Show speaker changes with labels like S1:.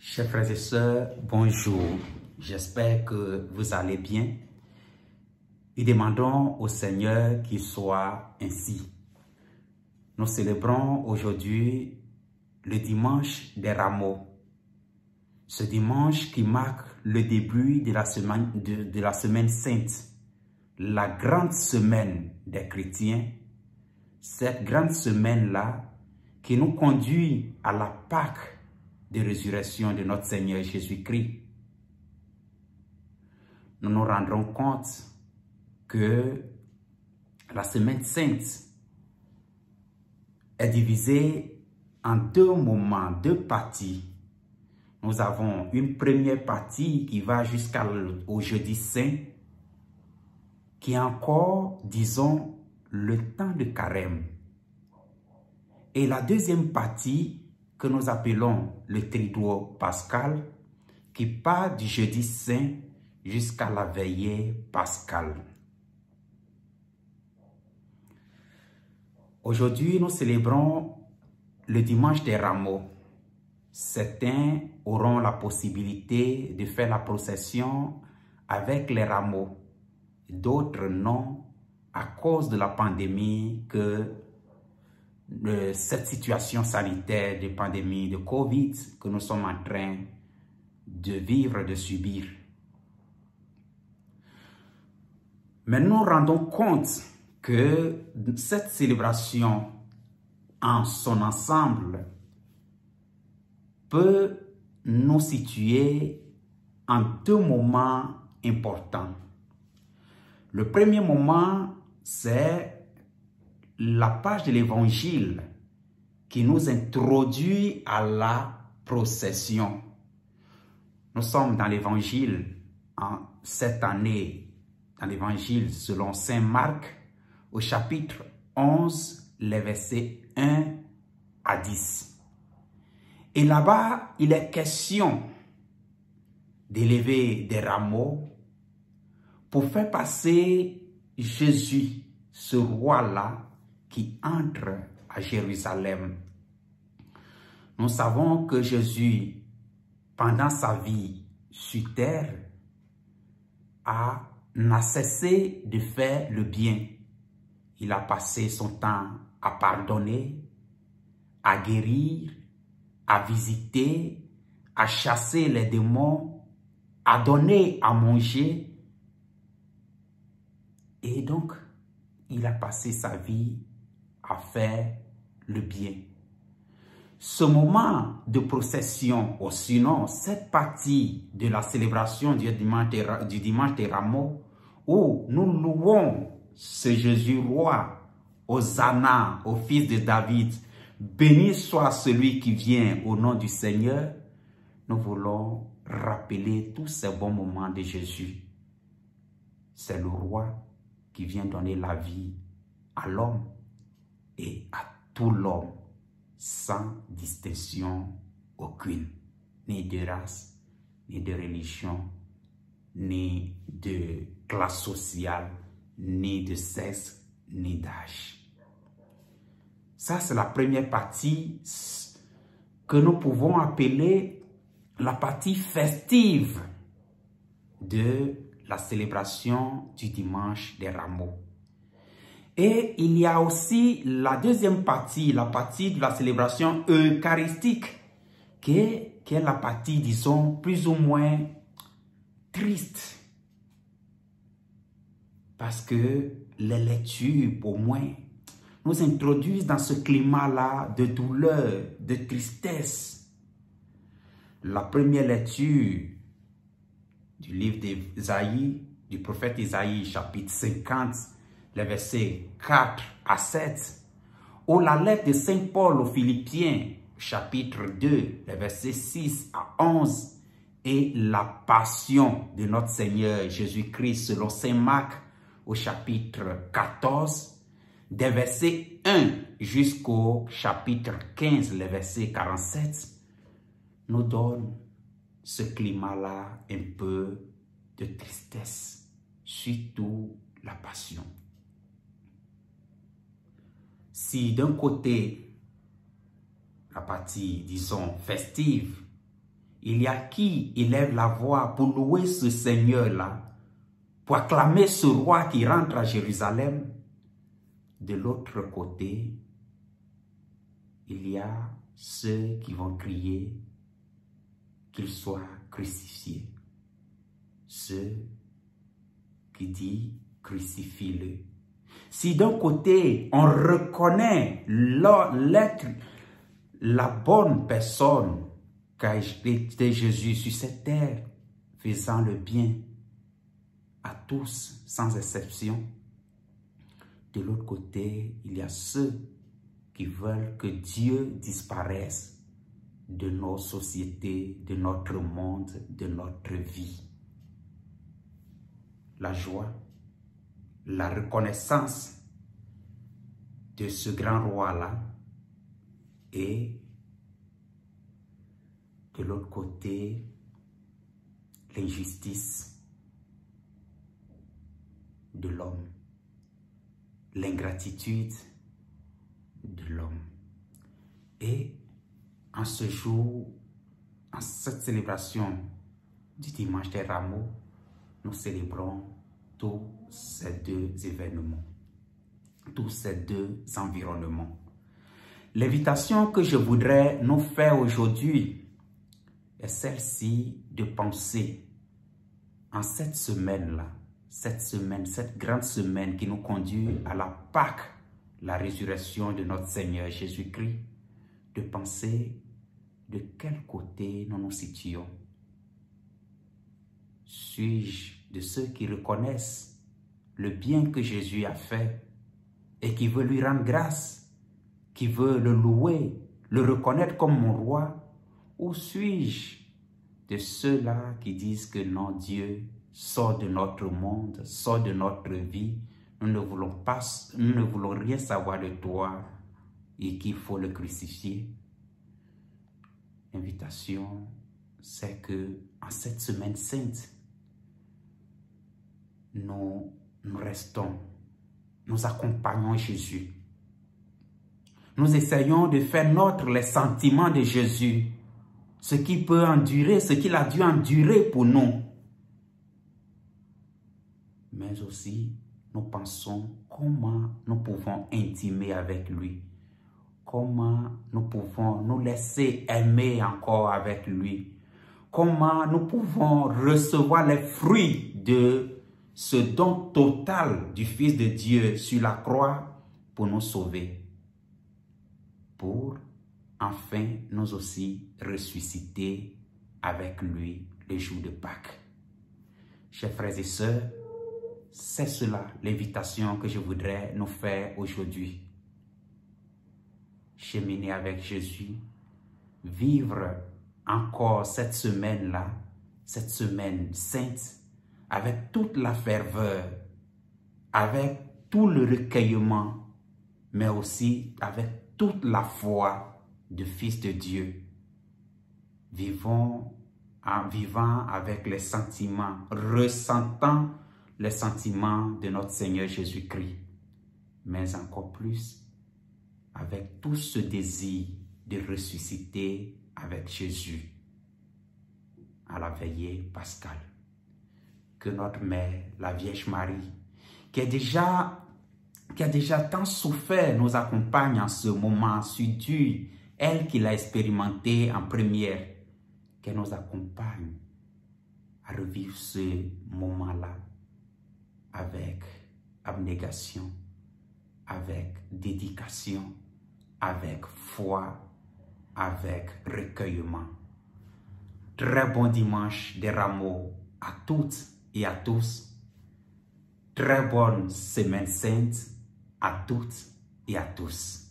S1: Chers frères et sœurs, bonjour. J'espère que vous allez bien. Et demandons au Seigneur qu'il soit ainsi. Nous célébrons aujourd'hui le dimanche des Rameaux. Ce dimanche qui marque le début de la semaine sainte, la grande semaine des chrétiens. Cette grande semaine-là qui nous conduit à la Pâque de résurrection de notre Seigneur Jésus-Christ. Nous nous rendrons compte que la semaine sainte est divisée en deux moments, deux parties. Nous avons une première partie qui va jusqu'au jeudi saint, qui est encore, disons, le temps de carême. Et la deuxième partie que nous appelons le triduo pascal, qui part du jeudi saint jusqu'à la veillée pascale. Aujourd'hui, nous célébrons le dimanche des Rameaux. Certains auront la possibilité de faire la procession avec les rameaux. D'autres non, à cause de la pandémie cette situation sanitaire de pandémie de Covid que nous sommes en train de vivre, de subir. Mais nous nous rendons compte que cette célébration en son ensemble peut nous situer en deux moments importants. Le premier moment, c'est la page de l'évangile qui nous introduit à la procession. Nous sommes dans l'évangile en cette année, dans l'évangile selon saint Marc, au chapitre 11, les versets 1 à 10. Et là-bas, il est question d'élever des rameaux pour faire passer Jésus, ce roi-là, qui entre à Jérusalem. Nous savons que Jésus, pendant sa vie sur terre, n'a cessé de faire le bien. Il a passé son temps à pardonner, à guérir, à visiter, à chasser les démons, à donner à manger. Et donc, il a passé sa vie à faire le bien. Ce moment de procession, ou sinon cette partie de la célébration du dimanche des Rameaux, où nous louons ce Jésus roi, Hosanna, au fils de David, béni soit celui qui vient au nom du Seigneur, nous voulons rappeler tous ces bons moments de Jésus. C'est le roi qui vient donner la vie à l'homme et à tout l'homme, sans distinction aucune, ni de race, ni de religion, ni de classe sociale, ni de sexe, ni d'âge. Ça, c'est la première partie que nous pouvons appeler la partie festive de la célébration du dimanche des Rameaux. Et il y a aussi la deuxième partie, la partie de la célébration eucharistique, qui est la partie, disons, plus ou moins triste. Parce que les lectures, au moins, nous introduisent dans ce climat-là de douleur, de tristesse. La première lecture du livre d'Ésaïe, du prophète Ésaïe, chapitre 50, les versets 4 à 7, ou la lettre de Saint Paul aux Philippiens, chapitre 2, les versets 6 à 11, et la passion de notre Seigneur Jésus-Christ selon Saint Marc, au chapitre 14, des versets 1 jusqu'au chapitre 15, les versets 47, nous donnent ce climat-là un peu de tristesse, surtout la passion. Si d'un côté, la partie, disons, festive, Il y a qui élève la voix pour louer ce Seigneur-là, pour acclamer ce roi qui rentre à Jérusalem. De l'autre côté, il y a ceux qui vont crier qu'il soit crucifié. Ceux qui disent crucifie-le. Si d'un côté, on reconnaît l'être, la bonne personne qu'a été Jésus sur cette terre, faisant le bien à tous, sans exception, de l'autre côté, il y a ceux qui veulent que Dieu disparaisse de nos sociétés, de notre monde, de notre vie. La joie, la reconnaissance de ce grand roi-là et de l'autre côté, l'injustice de l'homme, l'ingratitude de l'homme. Et en ce jour, en cette célébration du dimanche des Rameaux, nous célébrons tous ces deux événements, tous ces deux environnements. L'invitation que je voudrais nous faire aujourd'hui est celle-ci de penser en cette semaine-là, cette grande semaine qui nous conduit à la Pâque, la résurrection de notre Seigneur Jésus-Christ, de penser de quel côté nous nous situons. Suis-je de ceux qui reconnaissent le bien que Jésus a fait et qui veut lui rendre grâce, qui veut le louer, le reconnaître comme mon roi, ou suis-je de ceux-là qui disent que non, Dieu sort de notre monde, sort de notre vie, nous ne voulons rien savoir de toi et qu'il faut le crucifier. L'invitation, c'est que en cette semaine sainte, nous restons, nous accompagnons Jésus. Nous essayons de faire nôtre les sentiments de Jésus, ce qu'il peut endurer, ce qu'il a dû endurer pour nous. Mais aussi, nous pensons comment nous pouvons intimer avec lui, comment nous pouvons nous laisser aimer encore avec lui, comment nous pouvons recevoir les fruits de ce don total du Fils de Dieu sur la croix pour nous sauver, pour enfin nous aussi ressusciter avec lui le jour de Pâques. Chers frères et sœurs, c'est cela l'invitation que je voudrais nous faire aujourd'hui. Cheminer avec Jésus, vivre encore cette semaine-là, cette semaine sainte, avec toute la ferveur, avec tout le recueillement, mais aussi avec toute la foi du Fils de Dieu. Vivant avec les sentiments, ressentant les sentiments de notre Seigneur Jésus-Christ, mais encore plus avec tout ce désir de ressusciter avec Jésus à la veillée pascale. Que notre Mère, la Vierge Marie, qui a déjà tant souffert, nous accompagne en ce moment si dur, elle qui l'a expérimenté en première, qu'elle nous accompagne à revivre ce moment-là avec abnégation, avec dédication, avec foi, avec recueillement. Très bon dimanche des Rameaux à toutes et à tous. Très bonne semaine sainte à toutes et à tous.